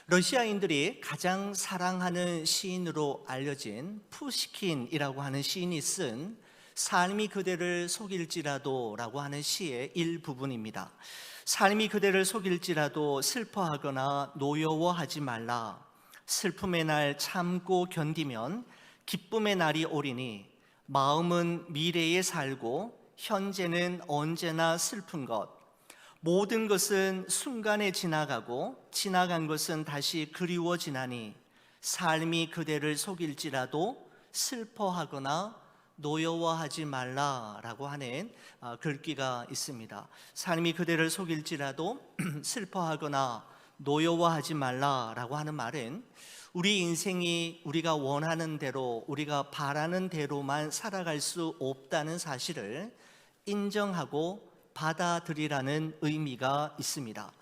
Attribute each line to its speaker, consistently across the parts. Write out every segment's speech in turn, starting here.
Speaker 1: 러시아인들이 가장 사랑하는 시인으로 알려진 푸시킨이라고 하는 시인이 쓴 삶이 그대를 속일지라도 라고 하는 시의 일부분입니다. 삶이 그대를 속일지라도 슬퍼하거나 노여워하지 말라. 슬픔의 날 참고 견디면 기쁨의 날이 오리니 마음은 미래에 살고 현재는 언제나 슬픈 것. 모든 것은 순간에 지나가고 지나간 것은 다시 그리워지나니 삶이 그대를 속일지라도 슬퍼하거나 노여워하지 말라라고 하는 글귀가 있습니다. 삶이 그대를 속일지라도 슬퍼하거나 노여워하지 말라라고 하는 말은 우리 인생이 우리가 원하는 대로, 우리가 바라는 대로만 살아갈 수 없다는 사실을 인정하고 받아들이라는 의미가 있습니다.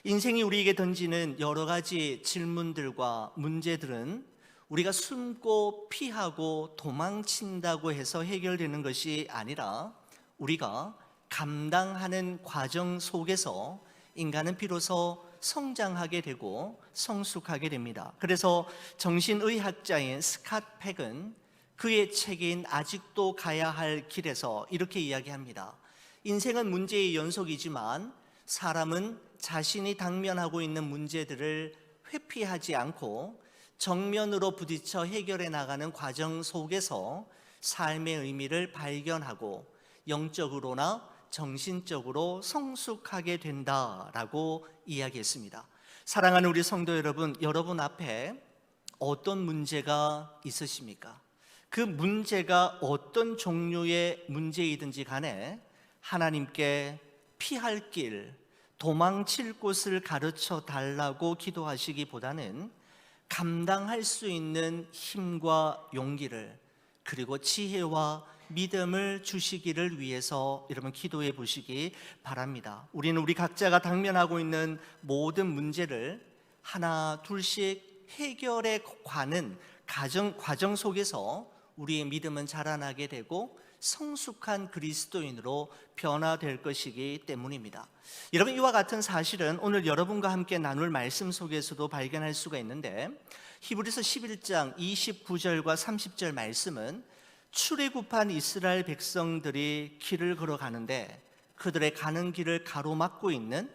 Speaker 1: 인생이 우리에게 던지는 여러 가지 질문들과 문제들은 우리가 숨고 피하고 도망친다고 해서 해결되는 것이 아니라 우리가 감당하는 과정 속에서 인간은 비로소 성장하게 되고 성숙하게 됩니다. 그래서 정신의학자인 스캇 팩은 그의 책인 아직도 가야 할 길에서 이렇게 이야기합니다. 인생은 문제의 연속이지만 사람은 자신이 당면하고 있는 문제들을 회피하지 않고 정면으로 부딪혀 해결해 나가는 과정 속에서 삶의 의미를 발견하고 영적으로나 정신적으로 성숙하게 된다라고 이야기했습니다. 사랑하는 우리 성도 여러분, 여러분 앞에 어떤 문제가 있으십니까? 그 문제가 어떤 종류의 문제이든지 간에 하나님께 피할 길, 도망칠 곳을 가르쳐 달라고 기도하시기보다는 감당할 수 있는 힘과 용기를, 그리고 지혜와 믿음을 주시기를 위해서 여러분 기도해 보시기 바랍니다. 우리는 우리 각자가 당면하고 있는 모든 문제를 하나 둘씩 해결해 가는 과정 속에서 우리의 믿음은 자라나게 되고 성숙한 그리스도인으로 변화될 것이기 때문입니다. 여러분, 이와 같은 사실은 오늘 여러분과 함께 나눌 말씀 속에서도 발견할 수가 있는데, 히브리서 11장 29절과 30절 말씀은 출애굽한 이스라엘 백성들이 길을 걸어가는데 그들의 가는 길을 가로막고 있는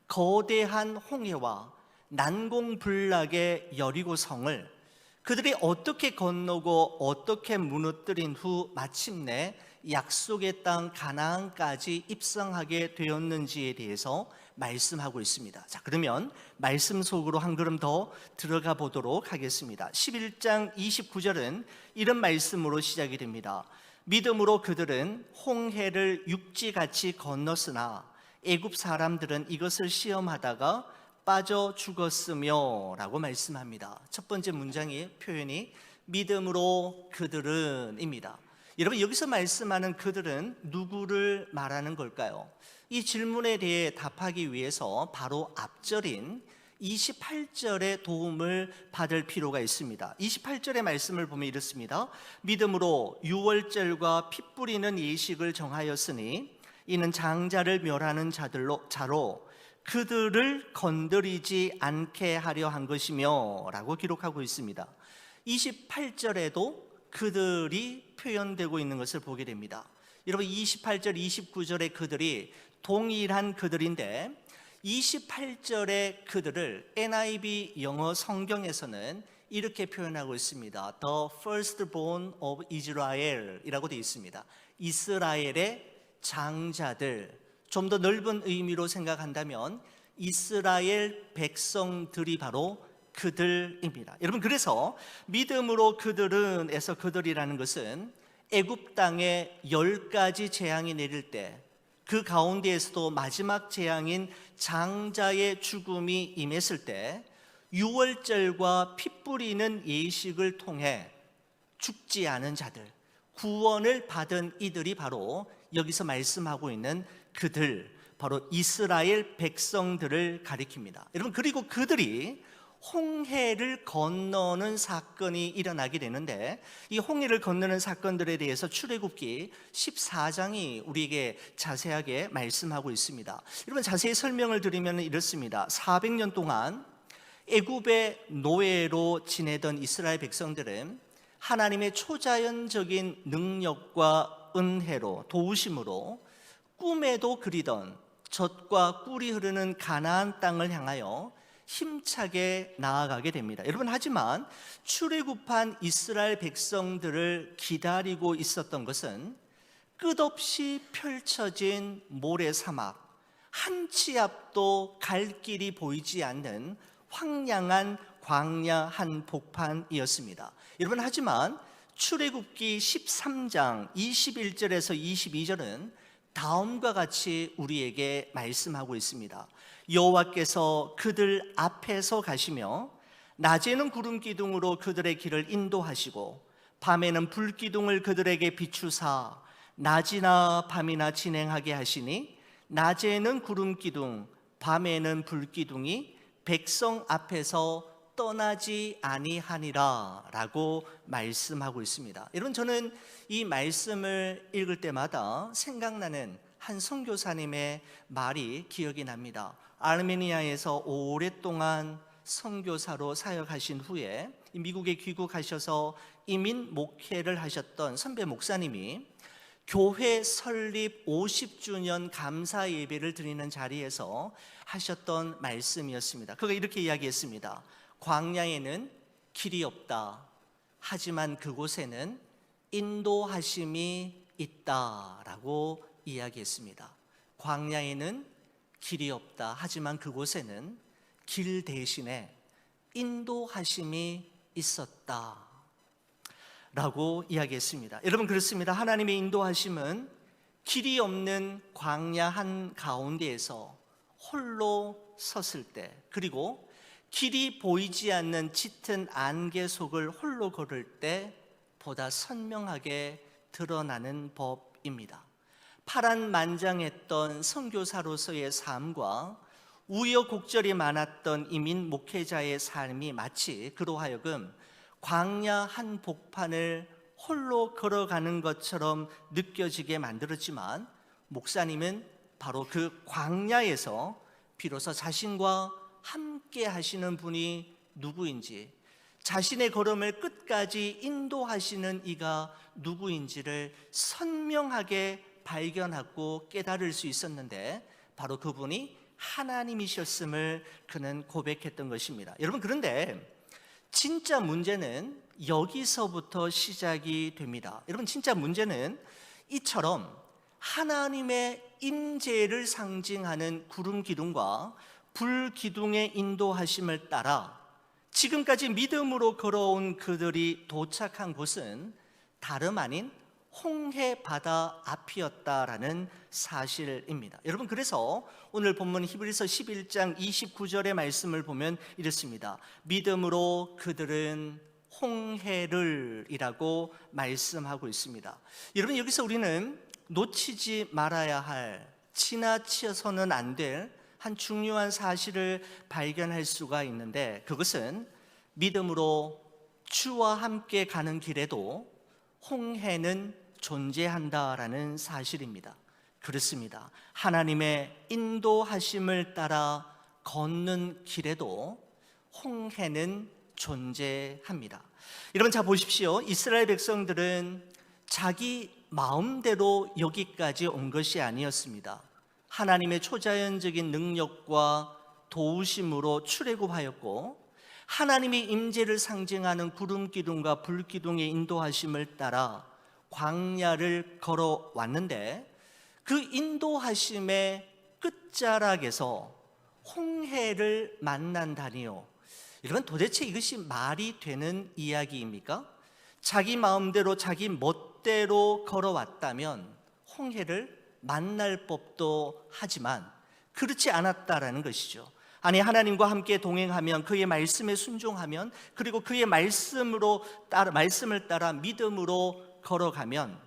Speaker 1: 거대한 홍해와 난공불락의 여리고성을 그들이 어떻게 건너고 어떻게 무너뜨린 후 마침내 약속의 땅 가나안까지 입성하게 되었는지에 대해서 말씀하고 있습니다. 자, 그러면 말씀 속으로 한 걸음 더 들어가 보도록 하겠습니다. 11장 29절은 이런 말씀으로 시작이 됩니다. 믿음으로 그들은 홍해를 육지같이 건넜으나 애굽 사람들은 이것을 시험하다가 빠져 죽었으며 라고 말씀합니다. 첫 번째 문장의 표현이 믿음으로 그들은 입니다. 여러분, 여기서 말씀하는 그들은 누구를 말하는 걸까요? 이 질문에 대해 답하기 위해서 바로 앞절인 28절의 도움을 받을 필요가 있습니다. 28절의 말씀을 보면 이렇습니다. 믿음으로 유월절과 피 뿌리는 예식을 정하였으니 이는 장자를 멸하는 자로 그들을 건드리지 않게 하려 한 것이며 라고 기록하고 있습니다. 28절에도 그들이 표현되고 있는 것을 보게 됩니다. 여러분, 28절, 29절의 그들이 동일한 그들인데 28절의 그들을 NIV 영어 성경에서는 이렇게 표현하고 있습니다. The firstborn of Israel 이라고 되어 있습니다. 이스라엘의 장자들. 좀 더 넓은 의미로 생각한다면 이스라엘 백성들이 바로 그들입니다. 여러분, 그래서 믿음으로 그들은 에서 그들이라는 것은 애굽 땅에 10가지 재앙이 내릴 때 그 가운데에서도 마지막 재앙인 장자의 죽음이 임했을 때 유월절과 피 뿌리는 예식을 통해 죽지 않은 자들, 구원을 받은 이들이 바로 여기서 말씀하고 있는 그들, 바로 이스라엘 백성들을 가리킵니다. 여러분, 그리고 그들이 홍해를 건너는 사건이 일어나게 되는데 이 홍해를 건너는 사건들에 대해서 출애굽기 14장이 우리에게 자세하게 말씀하고 있습니다. 여러분, 자세히 설명을 드리면 이렇습니다. 400년 동안 애굽의 노예로 지내던 이스라엘 백성들은 하나님의 초자연적인 능력과 은혜로, 도우심으로 꿈에도 그리던 젖과 꿀이 흐르는 가나안 땅을 향하여 힘차게 나아가게 됩니다. 여러분, 하지만 출애굽한 이스라엘 백성들을 기다리고 있었던 것은 끝없이 펼쳐진 모래사막, 한 치 앞도 갈 길이 보이지 않는 황량한 광야 한복판이었습니다. 여러분, 하지만 출애굽기 13장 21절에서 22절은 다음과 같이 우리에게 말씀하고 있습니다. 여호와께서 그들 앞에서 가시며 낮에는 구름 기둥으로 그들의 길을 인도하시고 밤에는 불 기둥을 그들에게 비추사 낮이나 밤이나 진행하게 하시니 낮에는 구름 기둥, 밤에는 불 기둥이 백성 앞에서 떠나지 아니하니라 라고 말씀하고 있습니다. 여러분, 저는 이 말씀을 읽을 때마다 생각나는 한 선교사님의 말이 기억이 납니다. 아르메니아에서 오랫동안 선교사로 사역하신 후에 미국에 귀국하셔서 이민 목회를 하셨던 선배 목사님이 교회 설립 50주년 감사 예배를 드리는 자리에서 하셨던 말씀이었습니다. 그가 이렇게 이야기했습니다. 광야에는 길이 없다. 하지만 그곳에는 인도하심이 있다라고 이야기했습니다. 광야에는 길이 없다. 하지만 그곳에는 길 대신에 인도하심이 있었다 라고 이야기했습니다. 여러분, 그렇습니다. 하나님의 인도하심은 길이 없는 광야 한가운데에서 홀로 섰을 때, 그리고 길이 보이지 않는 짙은 안개 속을 홀로 걸을 때 보다 선명하게 드러나는 법입니다. 파란만장했던 선교사로서의 삶과 우여곡절이 많았던 이민 목회자의 삶이 마치 그로 하여금 광야 한복판을 홀로 걸어가는 것처럼 느껴지게 만들었지만, 목사님은 바로 그 광야에서 비로소 자신과 함께 하시는 분이 누구인지, 자신의 걸음을 끝까지 인도하시는 이가 누구인지를 선명하게 발견하고 깨달을 수 있었는데, 바로 그분이 하나님이셨음을 그는 고백했던 것입니다. 여러분, 그런데 진짜 문제는 여기서부터 시작이 됩니다. 여러분, 진짜 문제는 이처럼 하나님의 임재를 상징하는 구름 기둥과 불 기둥의 인도하심을 따라 지금까지 믿음으로 걸어온 그들이 도착한 곳은 다름 아닌 홍해 바다 앞이었다라는 사실입니다. 여러분, 그래서 오늘 본문 히브리서 11장 29절의 말씀을 보면 이렇습니다. 믿음으로 그들은 홍해를 이라고 말씀하고 있습니다. 여러분, 여기서 우리는 놓치지 말아야 할, 지나쳐서는 안 될 한 중요한 사실을 발견할 수가 있는데, 그것은 믿음으로 주와 함께 가는 길에도 홍해는 존재한다라는 사실입니다. 그렇습니다. 하나님의 인도하심을 따라 걷는 길에도 홍해는 존재합니다. 여러분, 자 보십시오. 이스라엘 백성들은 자기 마음대로 여기까지 온 것이 아니었습니다. 하나님의 초자연적인 능력과 도우심으로 출애굽하였고, 하나님의 임재를 상징하는 구름 기둥과 불 기둥의 인도하심을 따라 광야를 걸어왔는데, 그 인도하심의 끝자락에서 홍해를 만난다니요. 여러분, 도대체 이것이 말이 되는 이야기입니까? 자기 마음대로 자기 멋대로 걸어왔다면 홍해를 만날 법도 하지만 그렇지 않았다라는 것이죠. 아니, 하나님과 함께 동행하면, 그의 말씀에 순종하면, 그리고 그의 말씀을 따라 믿음으로 걸어가면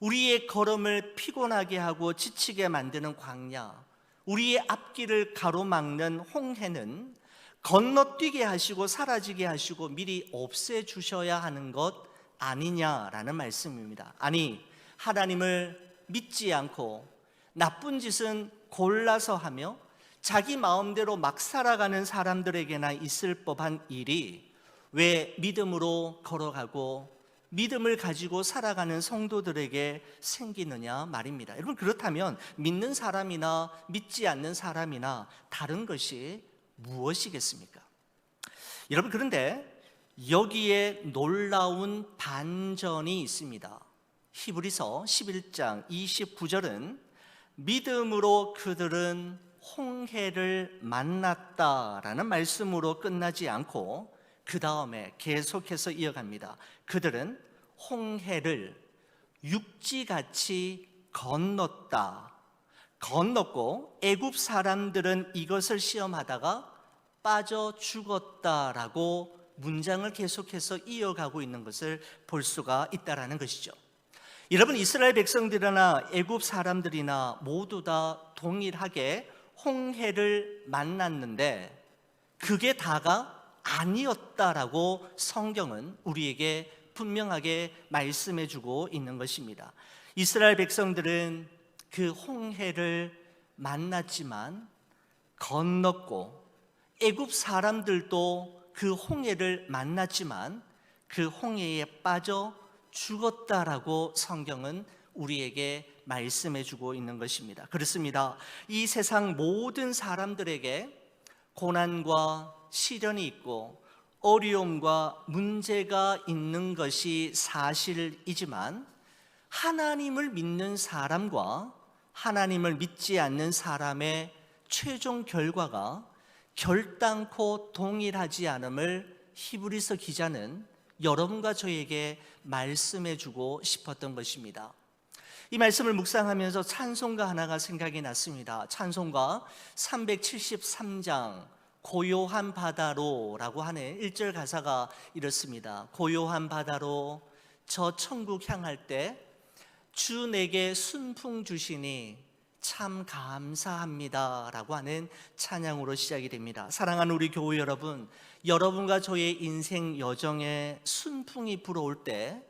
Speaker 1: 우리의 걸음을 피곤하게 하고 지치게 만드는 광야, 우리의 앞길을 가로막는 홍해는 건너뛰게 하시고 사라지게 하시고 미리 없애주셔야 하는 것 아니냐라는 말씀입니다. 아니, 하나님을 믿지 않고 나쁜 짓은 골라서 하며 자기 마음대로 막 살아가는 사람들에게나 있을 법한 일이 왜 믿음으로 걸어가고 믿음을 가지고 살아가는 성도들에게 생기느냐 말입니다. 여러분, 그렇다면 믿는 사람이나 믿지 않는 사람이나 다른 것이 무엇이겠습니까? 여러분, 그런데 여기에 놀라운 반전이 있습니다. 히브리서 11장 29절은 믿음으로 그들은 홍해를 만났다라는 말씀으로 끝나지 않고 그 다음에 계속해서 이어갑니다. 그들은 홍해를 육지같이 건넜고 애굽 사람들은 이것을 시험하다가 빠져 죽었다라고 문장을 계속해서 이어가고 있는 것을 볼 수가 있다라는 것이죠. 여러분, 이스라엘 백성들이나 애굽 사람들이나 모두 다 동일하게 홍해를 만났는데 그게 다가 아니었다라고 성경은 우리에게 분명하게 말씀해 주고 있는 것입니다. 이스라엘 백성들은 그 홍해를 만났지만 건넜고 애굽 사람들도 그 홍해를 만났지만 그 홍해에 빠져 죽었다라고 성경은 우리에게 말씀해 주고 있는 것입니다. 그렇습니다. 이 세상 모든 사람들에게 고난과 시련이 있고 어려움과 문제가 있는 것이 사실이지만 하나님을 믿는 사람과 하나님을 믿지 않는 사람의 최종 결과가 결단코 동일하지 않음을 히브리서 기자는 여러분과 저에게 말씀해 주고 싶었던 것입니다. 이 말씀을 묵상하면서 찬송가 하나가 생각이 났습니다. 찬송가 373장 고요한 바다로라고 하는 1절 가사가 이렇습니다. 고요한 바다로 저 천국 향할 때 주 내게 순풍 주시니 참 감사합니다 라고 하는 찬양으로 시작이 됩니다. 사랑하는 우리 교우 여러분, 여러분과 저의 인생 여정에 순풍이 불어올 때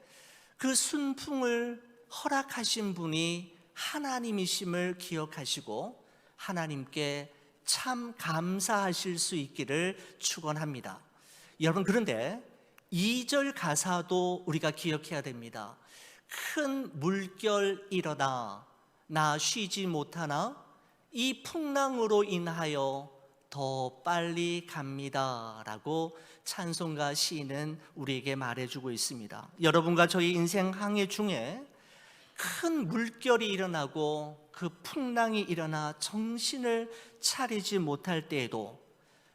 Speaker 1: 그 순풍을 허락하신 분이 하나님이심을 기억하시고 하나님께 참 감사하실 수 있기를 축원합니다. 여러분, 그런데 2절 가사도 우리가 기억해야 됩니다. 큰 물결 일어나 나 쉬지 못하나 이 풍랑으로 인하여 더 빨리 갑니다 라고 찬송가 시인은 우리에게 말해주고 있습니다. 여러분과 저희 인생 항해 중에 큰 물결이 일어나고 그 풍랑이 일어나 정신을 차리지 못할 때에도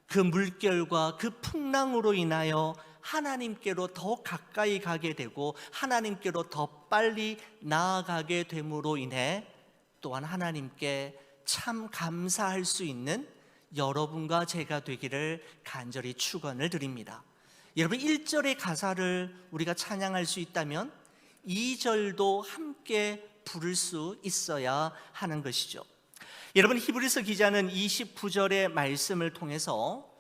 Speaker 1: 그 물결과 그 풍랑으로 인하여 하나님께로 더 가까이 가게 되고 하나님께로 더 빨리 나아가게 됨으로 인해 또한 하나님께 참 감사할 수 있는 여러분과 제가 되기를 간절히 축원을 드립니다. 여러분, 1절의 가사를 우리가 찬양할 수 있다면 2절도 함께 부를 수 있어야 하는 것이죠. 여러분, 히브리서 기자는 29절의 말씀을 통해서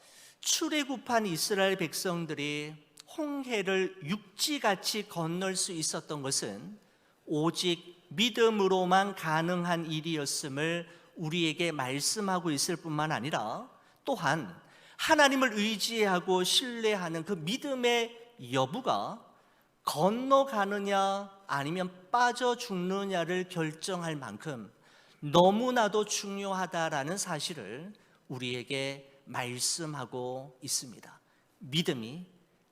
Speaker 1: 출애굽한 이스라엘 백성들이 홍해를 육지같이 건널 수 있었던 것은 오직 믿음으로만 가능한 일이었음을 우리에게 말씀하고 있을 뿐만 아니라 또한 하나님을 의지하고 신뢰하는 그 믿음의 여부가 건너가느냐 아니면 빠져 죽느냐를 결정할 만큼 너무나도 중요하다라는 사실을 우리에게 말씀하고 있습니다. 믿음이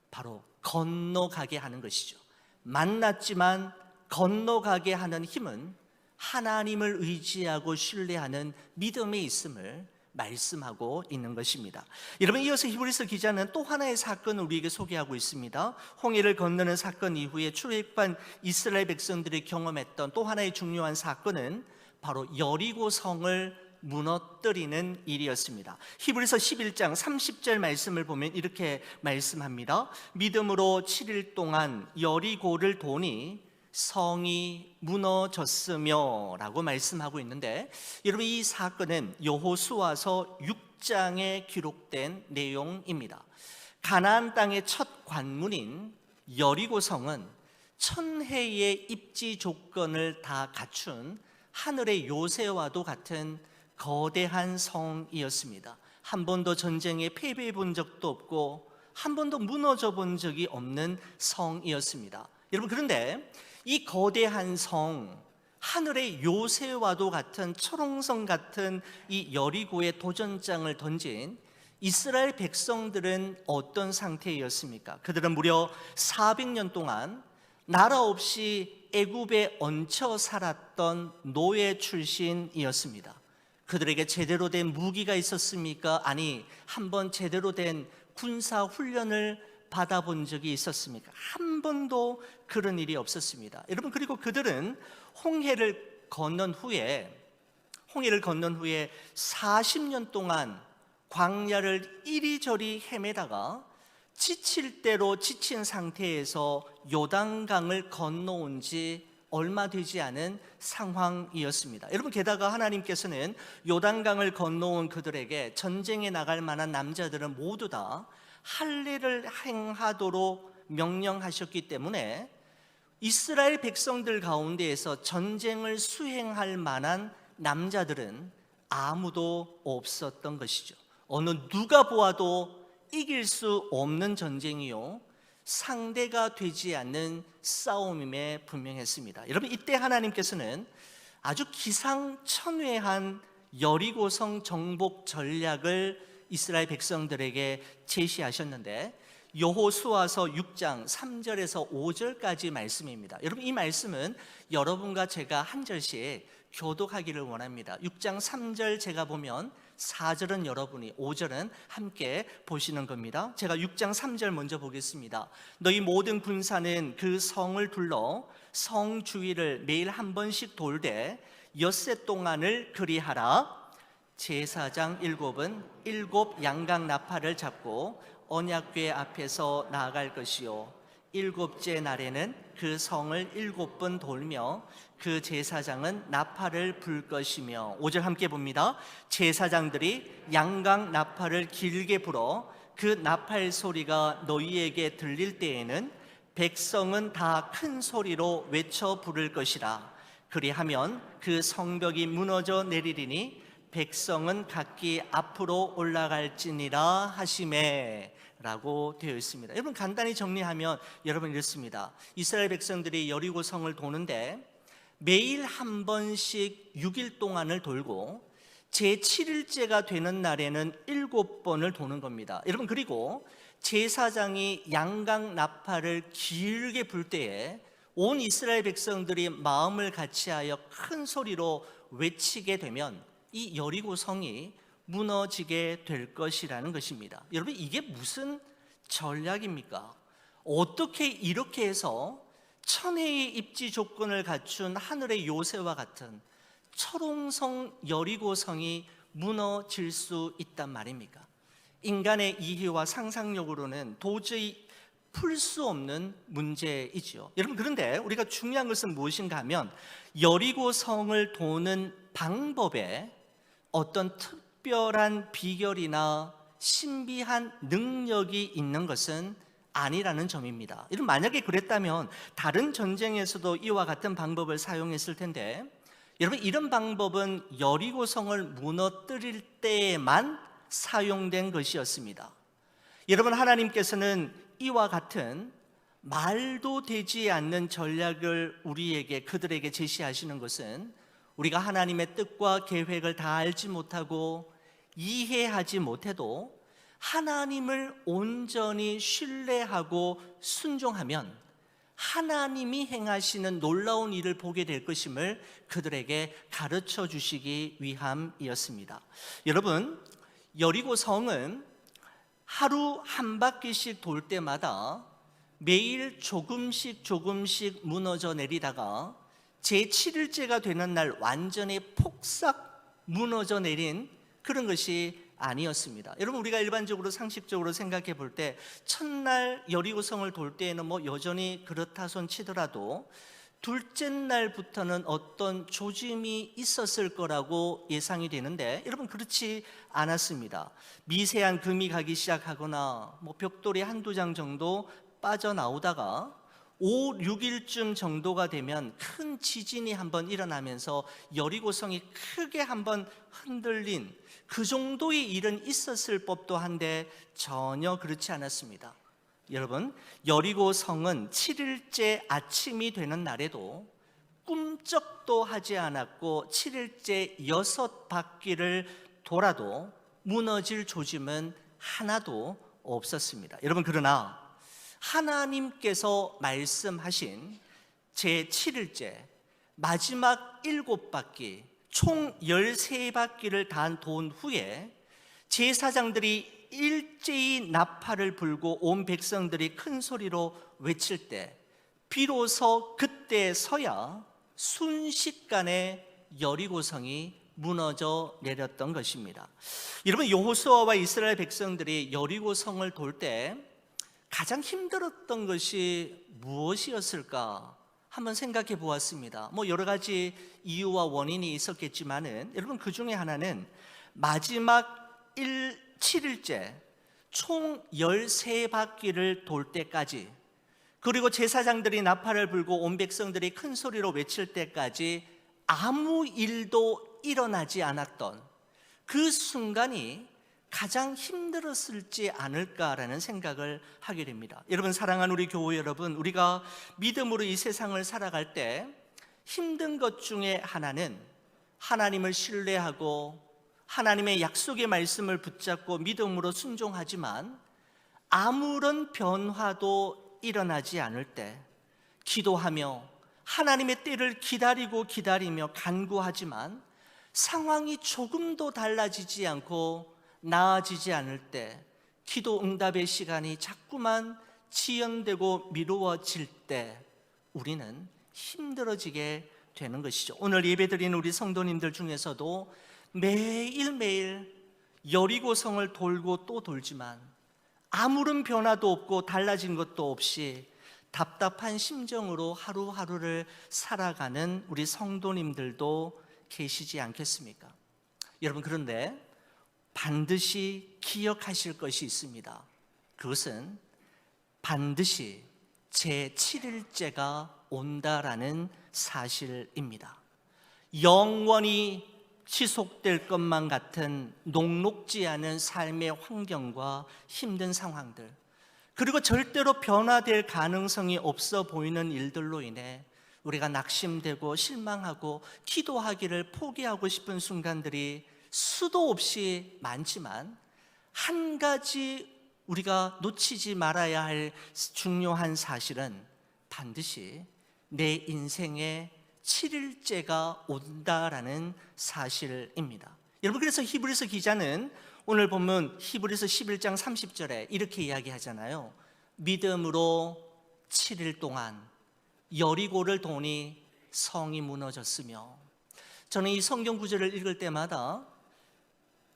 Speaker 1: 바로 건너가게 하는 것이죠. 만났지만 건너가게 하는 힘은 하나님을 의지하고 신뢰하는 믿음에 있음을 말씀하고 있는 것입니다. 여러분, 이어서 히브리서 기자는 또 하나의 사건을 우리에게 소개하고 있습니다. 홍해를 건너는 사건 이후에 출애굽한 이스라엘 백성들이 경험했던 또 하나의 중요한 사건은 바로 여리고 성을 무너뜨리는 일이었습니다. 히브리서 11장 30절 말씀을 보면 이렇게 말씀합니다. 믿음으로 7일 동안 여리고를 도니 성이 무너졌으며 라고 말씀하고 있는데, 여러분, 이 사건은 여호수아서 6장에 기록된 내용입니다. 가나안 땅의 첫 관문인 여리고성은 천혜의 입지 조건을 다 갖춘 하늘의 요새와도 같은 거대한 성이었습니다. 한 번도 전쟁에 패배해 본 적도 없고 한 번도 무너져 본 적이 없는 성이었습니다. 여러분, 그런데 이 거대한 성, 하늘의 요새와도 같은 초롱성 같은 이 여리고의 도전장을 던진 이스라엘 백성들은 어떤 상태였습니까? 그들은 무려 400년 동안 나라 없이 애굽에 얹혀 살았던 노예 출신이었습니다. 그들에게 제대로 된 무기가 있었습니까? 아니, 한번 제대로 된 군사 훈련을 받아본 적이 있었습니까? 한 번도 그런 일이 없었습니다. 여러분, 그리고 그들은 홍해를 건넌 후에 40년 동안 광야를 이리저리 헤매다가 지칠 대로 지친 상태에서 요단강을 건너온 지 얼마 되지 않은 상황이었습니다. 여러분, 게다가 하나님께서는 요단강을 건너온 그들에게 전쟁에 나갈 만한 남자들은 모두 다 할례를 행하도록 명령하셨기 때문에 이스라엘 백성들 가운데에서 전쟁을 수행할 만한 남자들은 아무도 없었던 것이죠. 어느 누가 보아도 이길 수 없는 전쟁이요, 상대가 되지 않는 싸움임에 분명했습니다. 여러분, 이때 하나님께서는 아주 기상천외한 여리고성 정복 전략을 이스라엘 백성들에게 제시하셨는데, 여호수아서 6장 3절에서 5절까지 말씀입니다. 여러분, 이 말씀은 여러분과 제가 한 절씩 교독하기를 원합니다. 6장 3절 제가 보면 4절은 여러분이, 5절은 함께 보시는 겁니다. 제가 6장 3절 먼저 보겠습니다. 너희 모든 군사는 그 성을 둘러 성 주위를 매일 한 번씩 돌되 엿새 동안을 그리하라. 제사장 7은 7 양각 나팔을 잡고 언약궤 앞에서 나아갈 것이요, 7째 날에는 그 성을 7번 돌며 그 제사장은 나팔을 불 것이며. 5절 함께 봅니다. 제사장들이 양각 나팔을 길게 불어 그 나팔 소리가 너희에게 들릴 때에는 백성은 다 큰 소리로 외쳐 부를 것이라. 그리하면 그 성벽이 무너져 내리리니 백성은 각기 앞으로 올라갈지니라 하시매 라고 되어 있습니다. 여러분, 간단히 정리하면 여러분 이렇습니다. 이스라엘 백성들이 여리고 성을 도는데 매일 한 번씩 6일 동안을 돌고 제7일째가 되는 날에는 7번을 도는 겁니다. 여러분, 그리고 제사장이 양각 나팔을 길게 불 때에 온 이스라엘 백성들이 마음을 같이하여 큰 소리로 외치게 되면 이 여리고 성이 무너지게 될 것이라는 것입니다. 여러분, 이게 무슨 전략입니까? 어떻게 이렇게 해서 천혜의 입지 조건을 갖춘 하늘의 요새와 같은 초롱성 여리고성이 무너질 수 있단 말입니까? 인간의 이해와 상상력으로는 도저히 풀 수 없는 문제이지요. 여러분, 그런데 우리가 중요한 것은 무엇인가 하면 여리고성을 도는 방법에 어떤 특별한 비결이나 신비한 능력이 있는 것은 아니라는 점입니다. 여러분, 만약에 그랬다면 다른 전쟁에서도 이와 같은 방법을 사용했을 텐데, 여러분, 이런 방법은 여리고성을 무너뜨릴 때에만 사용된 것이었습니다. 여러분, 하나님께서는 이와 같은 말도 되지 않는 전략을 그들에게 제시하시는 것은 우리가 하나님의 뜻과 계획을 다 알지 못하고 이해하지 못해도 하나님을 온전히 신뢰하고 순종하면 하나님이 행하시는 놀라운 일을 보게 될 것임을 그들에게 가르쳐 주시기 위함이었습니다. 여러분, 여리고 성은 하루 한 바퀴씩 돌 때마다 매일 조금씩 무너져 내리다가 제7일째가 되는 날 완전히 폭삭 무너져 내린 그런 것이 아니었습니다. 여러분, 우리가 일반적으로 상식적으로 생각해 볼 때 첫날 여리고성을 돌 때에는 여전히 그렇다 손 치더라도 둘째 날부터는 어떤 조짐이 있었을 거라고 예상이 되는데, 여러분, 그렇지 않았습니다. 미세한 금이 가기 시작하거나 벽돌이 한두 장 정도 빠져나오다가 5, 6일쯤 정도가 되면 큰 지진이 한번 일어나면서 여리고성이 크게 한번 흔들린 그 정도의 일은 있었을 법도 한데 전혀 그렇지 않았습니다. 여러분, 여리고성은 7일째 아침이 되는 날에도 꿈쩍도 하지 않았고 7일째 6바퀴를 돌아도 무너질 조짐은 하나도 없었습니다. 여러분, 그러나 하나님께서 말씀하신 제7일째 마지막 7바퀴 총 13바퀴를 다 돈 후에 제사장들이 일제히 나팔을 불고 온 백성들이 큰 소리로 외칠 때 비로소 그때서야 순식간에 여리고성이 무너져 내렸던 것입니다. 여러분, 여호수아와 이스라엘 백성들이 여리고성을 돌 때 가장 힘들었던 것이 무엇이었을까 한번 생각해 보았습니다. 여러 가지 이유와 원인이 있었겠지만은 여러분, 그 중에 하나는 마지막 7일째 총 13바퀴를 돌 때까지, 그리고 제사장들이 나팔을 불고 온 백성들이 큰 소리로 외칠 때까지 아무 일도 일어나지 않았던 그 순간이 가장 힘들었을지 않을까라는 생각을 하게 됩니다. 여러분, 사랑하는 우리 교회 여러분, 우리가 믿음으로 이 세상을 살아갈 때 힘든 것 중에 하나는 하나님을 신뢰하고 하나님의 약속의 말씀을 붙잡고 믿음으로 순종하지만 아무런 변화도 일어나지 않을 때 기도하며 하나님의 때를 기다리며 간구하지만 상황이 조금도 달라지지 않고 나아지지 않을 때, 기도 응답의 시간이 자꾸만 지연되고 미루어질 때 우리는 힘들어지게 되는 것이죠. 오늘 예배드리는 우리 성도님들 중에서도 매일매일 여리고성을 돌고 또 돌지만 아무런 변화도 없고 달라진 것도 없이 답답한 심정으로 하루하루를 살아가는 우리 성도님들도 계시지 않겠습니까? 여러분, 그런데 반드시 기억하실 것이 있습니다. 그것은 반드시 제7일째가 온다라는 사실입니다. 영원히 지속될 것만 같은 녹록지 않은 삶의 환경과 힘든 상황들, 그리고 절대로 변화될 가능성이 없어 보이는 일들로 인해 우리가 낙심되고 실망하고 기도하기를 포기하고 싶은 순간들이 수도 없이 많지만, 한 가지 우리가 놓치지 말아야 할 중요한 사실은 반드시 내 인생에 7일째가 온다라는 사실입니다. 여러분, 그래서 히브리서 기자는 오늘 보면 히브리서 11장 30절에 이렇게 이야기하잖아요. 믿음으로 7일 동안 여리고를 도니 성이 무너졌으며. 저는 이 성경 구절을 읽을 때마다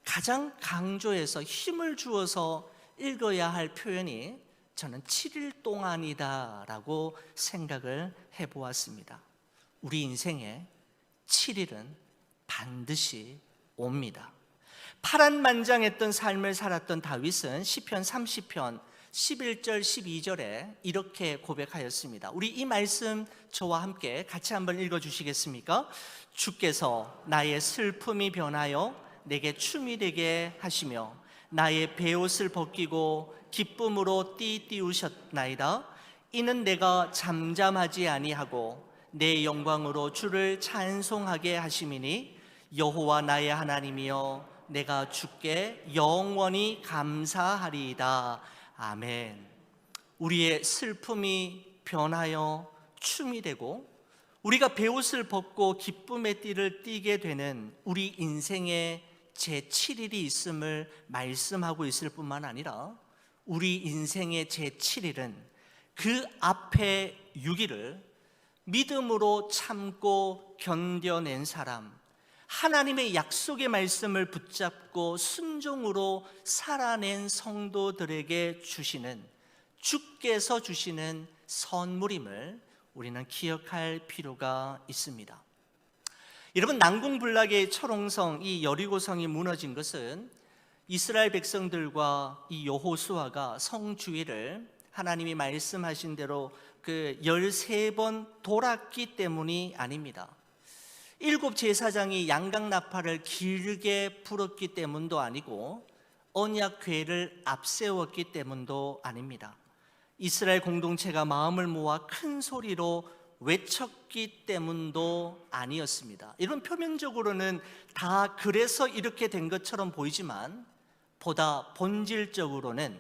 Speaker 1: 가장 강조해서 힘을 주어서 읽어야 할 표현이 저는 7일 동안이다라고 생각을 해보았습니다. 우리 인생에 7일은 반드시 옵니다. 파란만장했던 삶을 살았던 다윗은 시편 30편 11절 12절에 이렇게 고백하였습니다. 우리 이 말씀 저와 함께 같이 한번 읽어주시겠습니까? 주께서 나의 슬픔이 변하여 내게 춤이 되게 하시며 나의 베옷을 벗기고 기쁨으로 띠띠우셨나이다. 이는 내가 잠잠하지 아니하고 내 영광으로 주를 찬송하게 하심이니 여호와 나의 하나님이여 내가 주께 영원히 감사하리이다. 아멘. 우리의 슬픔이 변하여 춤이 되고 우리가 베옷을 벗고 기쁨의 띠를 띠게 되는 우리 인생의 제7일이 있음을 말씀하고 있을 뿐만 아니라, 우리 인생의 제7일은 그 앞에 6일을 믿음으로 참고 견뎌낸 사람, 하나님의 약속의 말씀을 붙잡고 순종으로 살아낸 성도들에게 주시는, 주께서 주시는 선물임을 우리는 기억할 필요가 있습니다. 여러분, 난공불락의 철옹성, 이 여리고성이 무너진 것은 이스라엘 백성들과 이 여호수아가 성 주위를 하나님이 말씀하신 대로 그 13번 돌았기 때문이 아닙니다. 7 제사장이 양각 나팔을 길게 불었기 때문도 아니고 언약궤를 앞세웠기 때문도 아닙니다. 이스라엘 공동체가 마음을 모아 큰 소리로 외쳤기 때문도 아니었습니다. 이런 표면적으로는 다 그래서 이렇게 된 것처럼 보이지만 보다 본질적으로는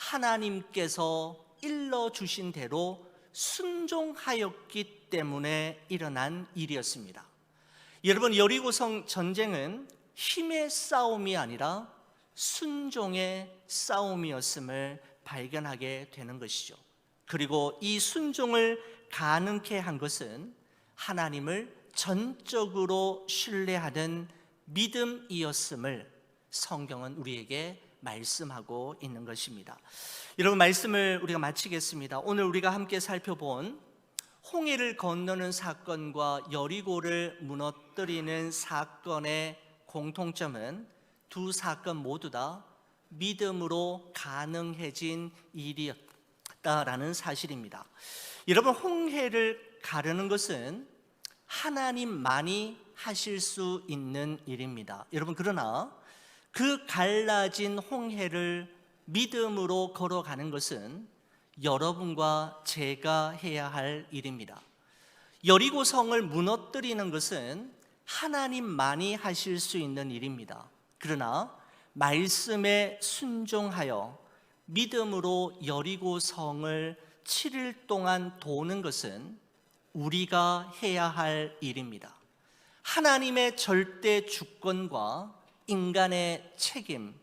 Speaker 1: 하나님께서 일러주신 대로 순종하였기 때문에 일어난 일이었습니다. 여러분, 여리고성 전쟁은 힘의 싸움이 아니라 순종의 싸움이었음을 발견하게 되는 것이죠. 그리고 이 순종을 가능케 한 것은 하나님을 전적으로 신뢰하는 믿음이었음을 성경은 우리에게 말씀하고 있는 것입니다. 여러분, 말씀을 우리가 마치겠습니다. 오늘 우리가 함께 살펴본 홍해를 건너는 사건과 여리고를 무너뜨리는 사건의 공통점은 두 사건 모두 다 믿음으로 가능해진 일이었다라는 사실입니다. 여러분, 홍해를 가르는 것은 하나님만이 하실 수 있는 일입니다. 여러분, 그러나 그 갈라진 홍해를 믿음으로 걸어가는 것은 여러분과 제가 해야 할 일입니다. 여리고성을 무너뜨리는 것은 하나님만이 하실 수 있는 일입니다. 그러나 말씀에 순종하여 믿음으로 여리고성을 7일 동안 도는 것은 우리가 해야 할 일입니다. 하나님의 절대 주권과 인간의 책임,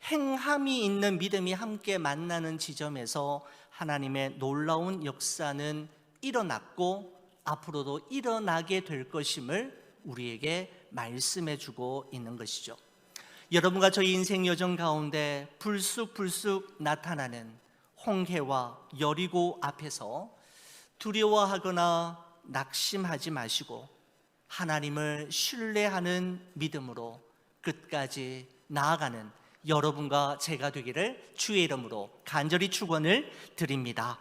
Speaker 1: 행함이 있는 믿음이 함께 만나는 지점에서 하나님의 놀라운 역사는 일어났고 앞으로도 일어나게 될 것임을 우리에게 말씀해 주고 있는 것이죠. 여러분과 저희 인생 여정 가운데 불쑥불쑥 나타나는 홍해와 여리고 앞에서 두려워하거나 낙심하지 마시고 하나님을 신뢰하는 믿음으로 끝까지 나아가는 여러분과 제가 되기를 주의 이름으로 간절히 축원을 드립니다.